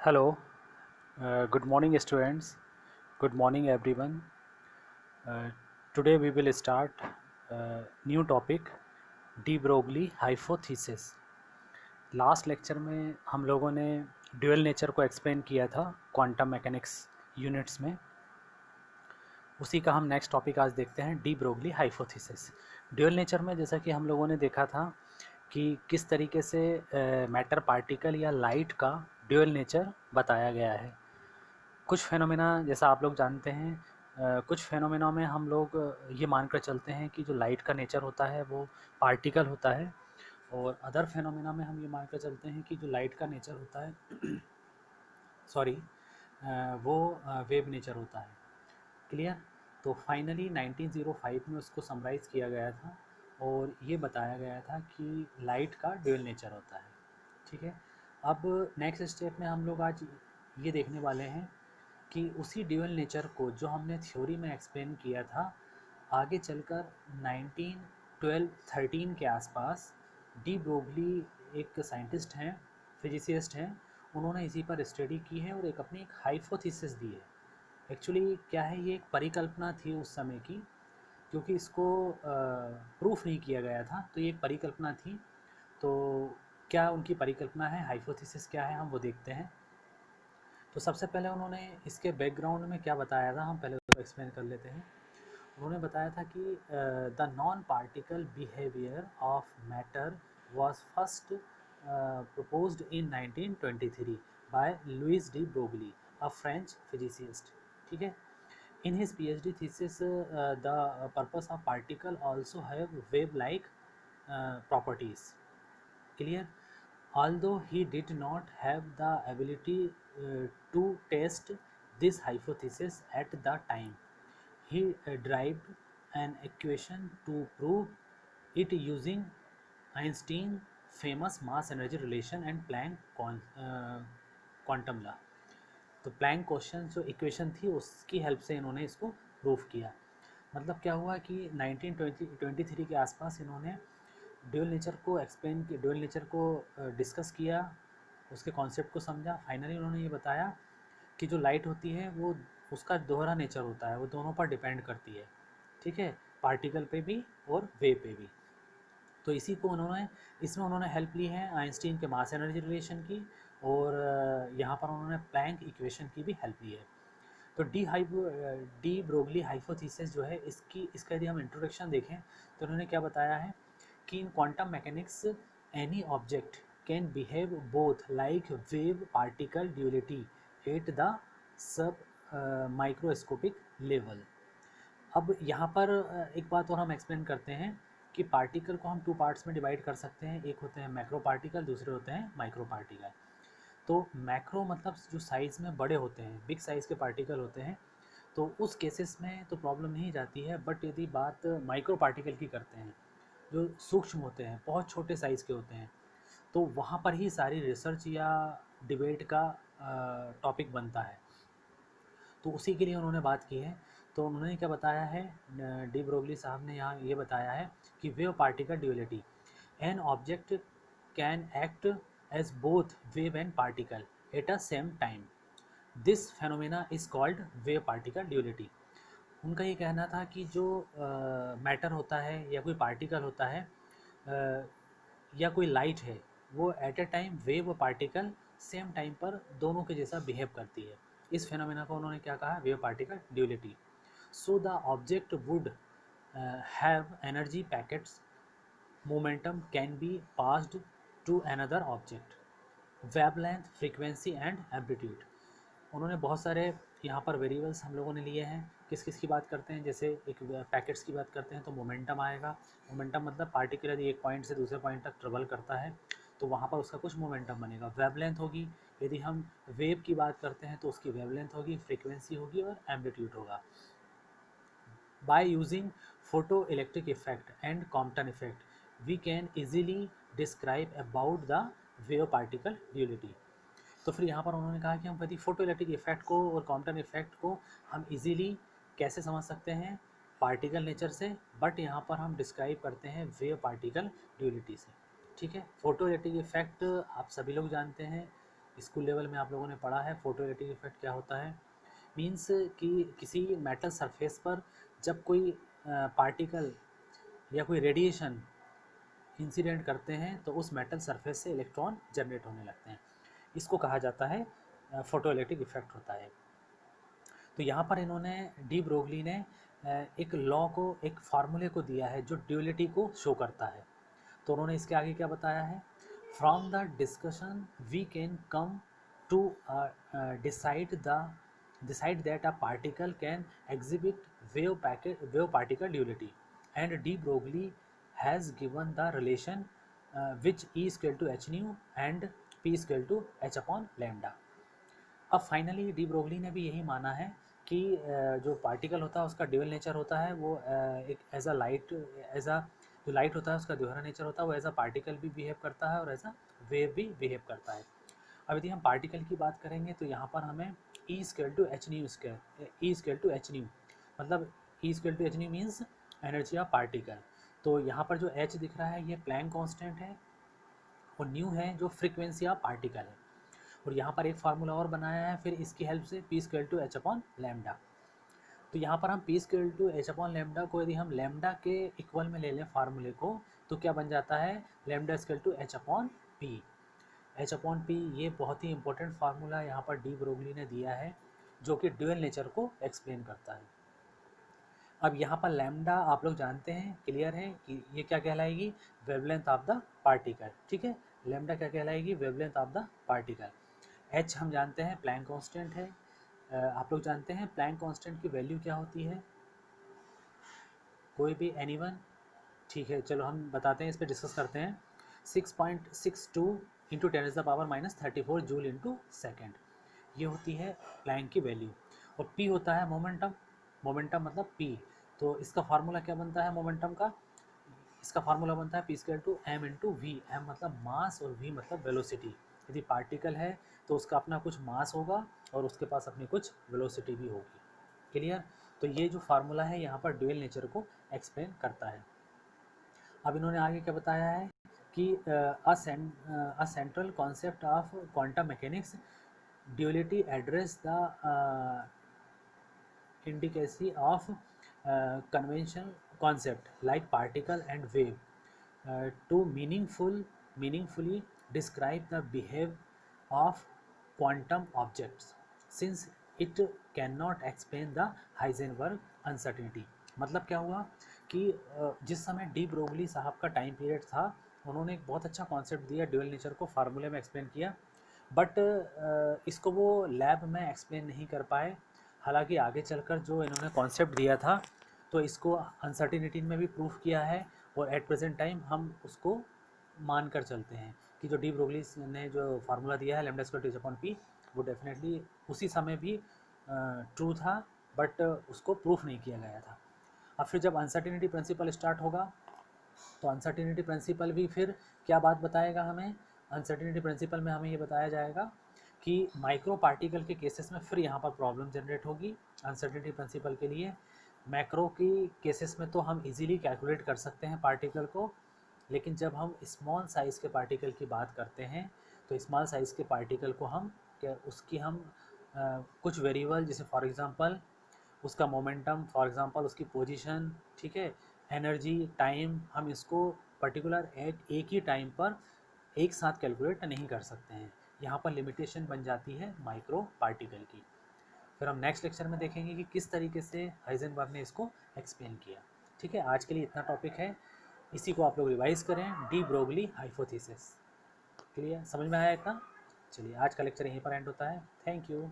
Hello, good morning, students. Good morning, everyone. Uh, Today we will start new topic, de Broglie hypothesis. Last lecture में हम लोगों ने dual nature को explain किया था quantum mechanics units में। उसी का हम नेक्स्ट टॉपिक आज देखते हैं, de Broglie hypothesis. Dual nature में जैसा कि हम लोगों ने देखा था कि किस तरीके से मैटर पार्टिकल या लाइट का ड्यूअल नेचर बताया गया है। कुछ फेनोमेना जैसा आप लोग जानते हैं, कुछ फेनोमेना में हम लोग ये मानकर चलते हैं कि जो लाइट का नेचर होता है वो पार्टिकल होता है, और अदर फेनोमेना में हम ये मानकर चलते हैं कि जो लाइट का नेचर होता है सॉरी वो वेव नेचर होता है। क्लियर? तो फाइनली 1905 में उसको समराइज़ किया गया था और ये बताया गया था कि लाइट का ड्यूअल नेचर होता है। ठीक है, अब नेक्स्ट स्टेप में हम लोग आज ये देखने वाले हैं कि उसी ड्यूअल नेचर को जो हमने थ्योरी में एक्सप्लेन किया था, आगे चलकर 1912-13 के आसपास डी ब्रोगली एक साइंटिस्ट हैं, फिजिसिस्ट हैं, उन्होंने इसी पर स्टडी की है और एक हाइपोथेसिस दी है। एक्चुअली क्या है, ये एक परिकल्पना थी उस समय की, क्योंकि इसको प्रूफ नहीं किया गया था, तो ये एक परिकल्पना थी। तो क्या उनकी परिकल्पना है, हाइपोथेसिस क्या है, हम वो देखते हैं। तो सबसे पहले उन्होंने इसके बैकग्राउंड में क्या बताया था, हम पहले उसको एक्सप्लेन कर लेते हैं। उन्होंने बताया था कि the non particle behaviour of matter was first proposed in 1923 by Louis de Broglie, a French physicist. ठीक है, in his PhD thesis, the purpose of particle also have wave-like properties. Clear? Although he did not have the ability to test this hypothesis at the time, he derived an equation to prove it using Einstein's famous mass energy relation and Planck quantum law. तो Planck question जो equation थी उसकी help से इन्होंने इसको proof किया। मतलब क्या हुआ कि 1923 के आसपास इन्होंने ड्यूअल नेचर को एक्सप्लेन किया, ड्यूअल नेचर को डिस्कस किया, उसके कॉन्सेप्ट को समझा। फाइनली उन्होंने ये बताया कि जो लाइट होती है वो उसका दोहरा नेचर होता है, वो दोनों पर डिपेंड करती है। ठीक है, पार्टिकल पे भी और वेव पे भी। तो इसी को इसमें उन्होंने हेल्प ली है आइंस्टीन के मास एनर्जी रिलेशन की, और यहाँ पर उन्होंने प्लैंक इक्वेशन की भी हेल्प ली है। तो डी ब्रोगली हाइपोथेसिस जो है, इसका यदि हम इंट्रोडक्शन देखें तो उन्होंने क्या बताया है कि इन quantum mechanics any object can behave both like wave particle duality at the sub microscopic level. अब यहाँ पर एक बात और हम एक्सप्लेन करते हैं कि पार्टिकल को हम टू पार्ट्स में डिवाइड कर सकते हैं। एक होते हैं मैक्रो पार्टिकल, दूसरे होते हैं माइक्रो पार्टिकल। तो मैक्रो मतलब जो साइज़ में बड़े होते हैं, बिग साइज़ के पार्टिकल होते हैं, तो उस केसेस में तो प्रॉब्लम नहीं जाती है। बट यदि बात माइक्रो पार्टिकल की करते हैं, जो सूक्ष्म होते हैं, बहुत छोटे साइज़ के होते हैं, तो वहाँ पर ही सारी रिसर्च या डिबेट का टॉपिक बनता है। तो उसी के लिए उन्होंने बात की है। तो उन्होंने क्या बताया है, डी ब्रोगली साहब ने यहाँ ये बताया है कि wave particle duality, an object can act as both wave and particle at a same time, this phenomena is called wave particle duality. उनका ये कहना था कि जो मैटर होता है या कोई पार्टिकल होता है या कोई लाइट है, वो एट ए टाइम वेव और पार्टिकल सेम टाइम पर दोनों के जैसा बिहेव करती है। इस फेनोमेना को उन्होंने क्या कहा, wave particle duality. So the object would have energy packets, momentum can be passed to another object, wavelength, frequency and amplitude. उन्होंने बहुत सारे यहाँ पर वेरिएबल्स हम लोगों ने लिए हैं। किस किस की बात करते हैं, जैसे एक पैकेट्स की बात करते हैं तो मोमेंटम आएगा। मोमेंटम मतलब पार्टिकल यदि एक पॉइंट से दूसरे पॉइंट तक ट्रेवल करता है तो वहाँ पर उसका कुछ मोमेंटम बनेगा। वेवलेंथ होगी, यदि हम वेव की बात करते हैं तो उसकी वेवलेंथ होगी, फ्रीक्वेंसी होगी और एम्पलीट्यूड होगा। By using photo electric effect and Compton effect we can easily describe about the wave particle duality. तो फिर यहाँ पर उन्होंने कहा कि हम यदि फोटो इलेक्ट्रिक इफेक्ट को और कॉम्पटन इफेक्ट को हम इजीली कैसे समझ सकते हैं, पार्टिकल नेचर से, बट यहाँ पर हम डिस्क्राइब करते हैं वेव पार्टिकल ड्यूअलिटी से। ठीक है, फोटो इलेक्ट्रिक इफेक्ट आप सभी लोग जानते हैं, स्कूल लेवल में आप लोगों ने पढ़ा है फोटोइलेक्ट्रिक इफेक्ट क्या होता है। मीन्स कि किसी मेटल सरफेस पर जब कोई पार्टिकल या कोई रेडिएशन इंसिडेंट करते हैं तो उस मेटल सरफेस से इलेक्ट्रॉन जनरेट होने लगते हैं, इसको कहा जाता है फोटोइलेक्ट्रिक इफेक्ट होता है। तो यहाँ पर इन्होंने डी ब्रोगली ने एक लॉ को, एक फार्मूले को दिया है जो ड्यूलिटी को शो करता है। तो उन्होंने इसके आगे क्या बताया है, from the discussion we can come to decide that a particle can exhibit wave particle duality, and de Broglie has given the relation which E is equal to h nu and P is equal to h upon lambda। अब finally de Broglie ने भी यही माना है कि जो particle होता है उसका ड्यूअल नेचर होता है, वो एक एज अ लाइट, जो लाइट होता है उसका दोहरा नेचर होता है, वो एज अ पार्टिकल भी बिहेव करता है और एज अ वेव भी बिहेव करता है। अब यदि हम पार्टिकल की बात करेंगे तो यहाँ पर हमें E equal to H nu square, E equal to H nu, मतलब E equal to H nu means energy of particle. तो यहाँ पर जो एच दिख रहा है ये प्लैंक कांस्टेंट है और न्यू है जो फ्रीक्वेंसी ऑफ पार्टिकल है। और यहाँ पर एक फार्मूला और बनाया है फिर इसकी हेल्प से, P equal to H upon lambda. तो यहाँ पर हम P equal to H upon lambda को यदि हम लैम्डा के इक्वल में ले लें फार्मूले को तो क्या बन जाता है, lambda equal to H upon P. H upon P ये बहुत ही इंपॉर्टेंट फार्मूला यहाँ पर डी ब्रोगली ने दिया है जो कि ड्यूअल नेचर को एक्सप्लेन करता है। अब यहाँ पर लैम्डा आप लोग जानते हैं, क्लियर है कि ये क्या कहलाएगी, वेवलेंथ ऑफ द पार्टिकल। ठीक है, लैम्डा क्या कहलाएगी, wavelength of the particle. H हम जानते हैं प्लैंक कांस्टेंट है। आप लोग जानते हैं प्लैंक कांस्टेंट की वैल्यू क्या होती है, कोई भी एनीवन? ठीक है, चलो हम बताते हैं, इस पर डिस्कस करते हैं। 6.62 into 10 is the power -34 joule into second, ये होती है प्लैंक की वैल्यू। और पी होता है मोमेंटम, मोमेंटम मतलब पी। तो इसका फार्मूला क्या बनता है मोमेंटम का, इसका फार्मूला बनता है P square two M into V. M मतलब मास और वी मतलब वेलोसिटी। यदि पार्टिकल है तो उसका अपना कुछ मास होगा और उसके पास अपनी कुछ वेलोसिटी भी होगी। क्लियर? तो ये जो फार्मूला है यहाँ पर ड्यूअल नेचर को एक्सप्लेन करता है। अब इन्होंने आगे क्या बताया है कि a central concept of quantum mechanics duality address the indicacy of conventional concept like particle and wave to meaningfully describe the behavior of quantum objects since it cannot explain the Heisenberg uncertainty। मतलब क्या हुआ कि जिस समय de Broglie साहब का time period था उन्होंने एक बहुत अच्छा कॉन्सेप्ट दिया, ड्यूअल नेचर को फार्मूले में एक्सप्लेन किया, बट इसको वो लैब में एक्सप्लेन नहीं कर पाए। हालांकि आगे चलकर जो इन्होंने कॉन्सेप्ट दिया था तो इसको अनसर्टिनिटी में भी प्रूफ किया है और एट प्रेजेंट टाइम हम उसको मान कर चलते हैं कि जो डी ब्रोगली ने जो फार्मूला दिया है lambda square T upon P वो डेफिनेटली उसी समय भी ट्रू था, बट उसको प्रूफ नहीं किया गया था। अब फिर जब अनसर्टिनिटी प्रिंसिपल स्टार्ट होगा तो अनसर्टिनिटी प्रिंसिपल भी फिर क्या बात बताएगा हमें, अनसर्टिनिटी प्रिंसिपल में हमें ये बताया जाएगा कि माइक्रो पार्टिकल के केसेस में फिर यहाँ पर प्रॉब्लम जनरेट होगी। अनसर्टिनिटी प्रिंसिपल के लिए मैक्रो की केसेस में तो हम इजीली कैलकुलेट कर सकते हैं पार्टिकल को, लेकिन जब हम स्मॉल साइज़ के पार्टिकल की बात करते हैं तो स्मॉल साइज़ के पार्टिकल को हम उसकी हम कुछ वेरिएबल जैसे फॉर एग्ज़ाम्पल उसका मोमेंटम, फॉर एग्ज़ाम्पल उसकी पोजीशन, ठीक है, एनर्जी, टाइम, हम इसको पर्टिकुलर एक ही टाइम पर एक साथ कैलकुलेट नहीं कर सकते हैं। यहाँ पर लिमिटेशन बन जाती है माइक्रो पार्टिकल की। फिर हम नेक्स्ट लेक्चर में देखेंगे कि किस तरीके से हाइजेनबर्ग ने इसको एक्सप्लेन किया। ठीक है, आज के लिए इतना टॉपिक है, इसी को आप लोग रिवाइज करें, डी ब्रोगली हाइपोथेसिस। क्लियर, समझ में आया इतना? चलिए आज का लेक्चर यहीं पर एंड होता है। Thank you.